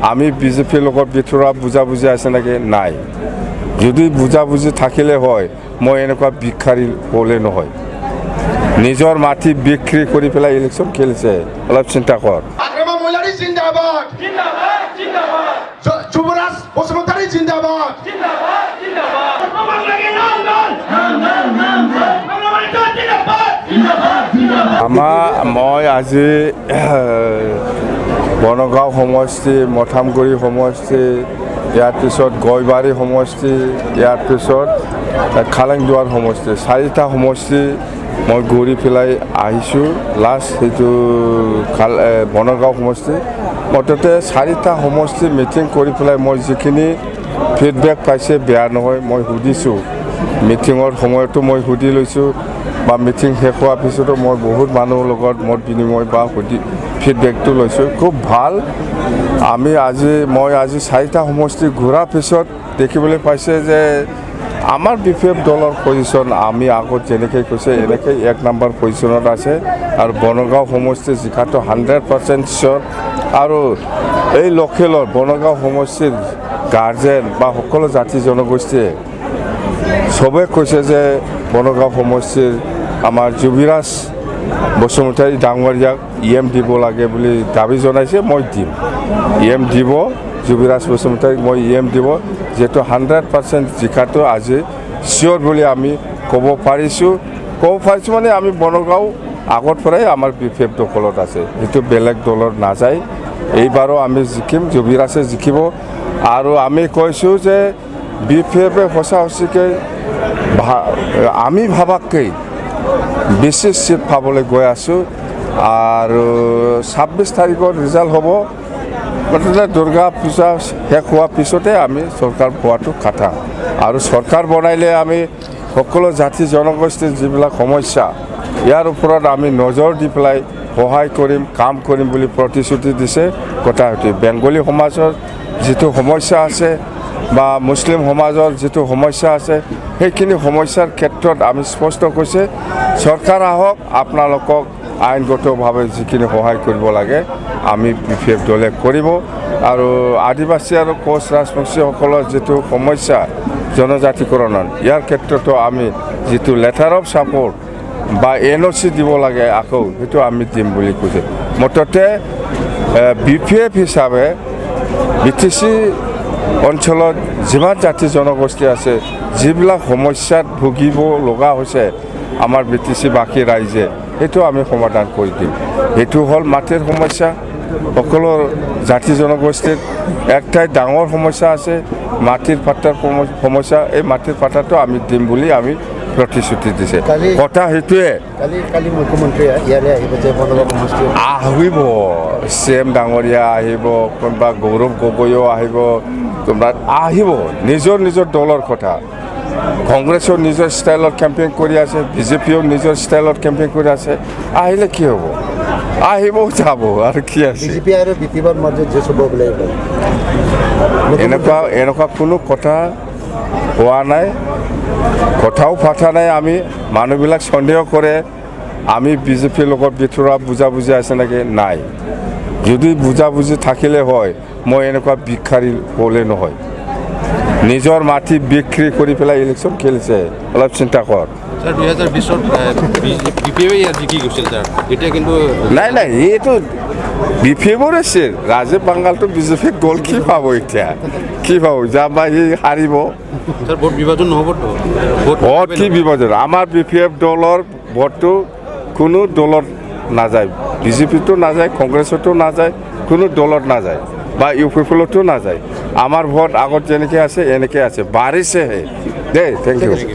আমি বিজেপিৰ লগত ভিতৰুৱা বুজাবুজি আছে নেকি নাই যদি বুজাবুজি থাকিলে হয় মই এনেকুৱা ভিক্ষাৰী হ'লে নহয় নিজৰ মাটি বিক্ৰী কৰি পেলাই ইলেকশ্যন খেলিছে অলপ চিন্তা কৰ জিন্দাবাদ জিন্দাবাদ জিন্দাবাদ যুবরাজ বসুমতারি জিন্দাবাদ জিন্দাবাদ জিন্দাবাদ প্রমাণ লাগে নাম নাম নাম নাম প্রমাণ তো জিন্দাবাদ জিন্দাবাদ জিন্দাবাদ মই আজি বনগাঁও সমষ্টি মথামগুৰি সমষ্টি ইয়াৰ পিছত গয়বাৰী সমষ্টি ইয়াৰ পিছত খালেংদুৱাৰ সমষ্টি চাৰিটা সমষ্টি মই ঘূৰি পেলাই আহিছোঁ লাষ্ট সেইটো বনগাঁও সমষ্টি মুঠতে চাৰিটা সমষ্টি মিটিং কৰি পেলাই মই যিখিনি ফিডবেক পাইছে বেয়া নহয় মই সুধিছোঁ মিটিঙৰ সময়তো মই সুধি লৈছোঁ বা মিটিং শেষ হোৱাৰ পিছতো মই বহুত মানুহৰ লগত মত বিনিময় বা ফিডবেকটো লৈছোঁ খুব ভাল মই আজি চাৰিটা সমষ্টি ঘূৰাৰ পিছত দেখিবলৈ পাইছে যে আমাৰ বিপিএফ দলৰ পজিশ্যন আমি আগত যেনেকৈ কৈছে এনেকৈ 1 নম্বৰ পজিশ্যনত আছে আৰু বনগাঁও সমষ্টি জিকাটো 100% চিয়ৰ আৰু এই লোকেলৰ বনগাঁও সমষ্টিৰ গাৰ্জেন বা সকলো জাতি জনগোষ্ঠীয়ে চবে কৈছে যে বনগাঁও সমষ্টিৰ আমাৰ যুৱৰাজ বসুমতাৰী ডাঙৰীয়াক EM দিব লাগে বুলি দাবী জনাইছে মই দিম EM দিব যুৱৰাজ বসুমতাৰীক মই EM দিব যেহেতু 100% জিকাটো আজি চিয়ৰ বুলি আমি ক'ব পাৰিছোঁ মানে আমি বনগাঁও আগৰ পৰাই আমাৰ বিপিএফ দখলত আছে সেইটো বেলেগ দলত নাযায় এইবাৰো আমি জিকিম যুৱৰাজে জিকিব আৰু আমি কৈছোঁ যে বিপিএফে সঁচাকৈ আমি ভাবাতকৈ বেছি চিট পাবলৈ গৈ আছোঁ আৰু 26 তাৰিখৰ ৰিজাল্ট হ'ব মুঠতে দুৰ্গা পূজা শেষ হোৱাৰ পিছতে আমি চৰকাৰ পোৱাটো খাটাম আৰু চৰকাৰ বনাইলে আমি সকলো জাতি জনগোষ্ঠীৰ যিবিলাক সমস্যা ইয়াৰ ওপৰত আমি নজৰ দি পেলাই সহায় কৰিম কাম কৰিম বুলি প্ৰতিশ্ৰুতি দিছে কথাটো বেংগলী সমাজৰ যিটো সমস্যা আছে বা মুছলিম সমাজৰ যিটো সমস্যা আছে সেইখিনি সমস্যাৰ ক্ষেত্ৰত আমি স্পষ্ট কৈছে চৰকাৰ আহক আপোনালোকক আইনগতভাৱে যিখিনি সহায় কৰিব লাগে আমি বিপিএফ দলে কৰিব আৰু আদিবাসী আৰু কোচ ৰাজবংশীসকলৰ যিটো সমস্যা জনজাতিকৰণৰ ইয়াৰ ক্ষেত্ৰতো আমি যিটো লেটাৰ অফ ছাপোৰ্ট বা NOC দিব লাগে আকৌ সেইটো আমি দিম বুলি কৈছে মুঠতে বিপিএফ হিচাপে BTC অঞ্চলত যিমান জাতি জনগোষ্ঠী আছে যিবিলাক সমস্যাত ভুগিব লগা হৈছে আমাৰ BTC বাকী ৰাইজে সেইটো আমি সমাধান কৰি দিম সেইটো হ'ল মাটিৰ সমস্যা সকলো জাতি জনগোষ্ঠীৰ একটাই ডাঙৰ সমস্যা আছে মাটিৰ পাট্টাৰ সমস্যা এই মাটিৰ পাট্টাটো আমি দিম বুলি আমি প্ৰতিশ্ৰুতি দিছে কথা সেইটোৱে কালি মুখ্যমন্ত্ৰী ইয়ালৈ আহিব যে বনগাঁও সমষ্টি আহিব CM ডাঙৰীয়া আহিব কোনোবা গৌৰৱ গগৈও আহিব কোনোবা আহিব নিজৰ দলৰ কথা কংগ্ৰেছৰ নিজৰ ষ্টাইলত কেম্পেইন কৰি আছে বিজেপিও নিজৰ ষ্টাইলত কেম্পেইন কৰি আছে আহিলে কি হ'ব আহিব যাব আৰু কি আছে বিজেপি আৰু বিপিএফৰ মাজত যে চব এনেকুৱা কোনো কথা হোৱা নাই কথাও পাতা নাই আমি মানুহবিলাক সন্দেহ কৰে আমি বিজেপিৰ লগত ভিতৰুৱা বুজাবুজি আছে নেকি নাই যদি বুজাবুজি থাকিলে হয় মই এনেকুৱা ভিক্ষাৰী হ'লে নহয় নিজৰ মাটি বিক্ৰী কৰি পেলাই ইলেকশ্যন খেলিছে অলপ চিন্তা কৰ স্যাৰ 2020 বিপিএফ জিকি গৈছিল স্যাৰ এটা কিন্তু নাই এইটো বিপিএফৰ আছে ৰাজীৱ বাংগালটো বিজেপিক গ'ল কি পাব এতিয়া কি পাব যাবা সি হাৰিব স্যাৰ ভোট বিভাজন নহ'ব ভোট কি বিভাজন আমাৰ বিপিএফ দলৰ ভোটটো কোনো দলত নাযায় বিজেপিতো নাযায় কংগ্ৰেছতো নাযায় কোনো দলত নাযায় বা UPFতো নাযায় আমাৰ ভোট আগত যেনেকৈ আছে এনেকৈ আছে বাঢ়িছেহে দেই থেংক ইউ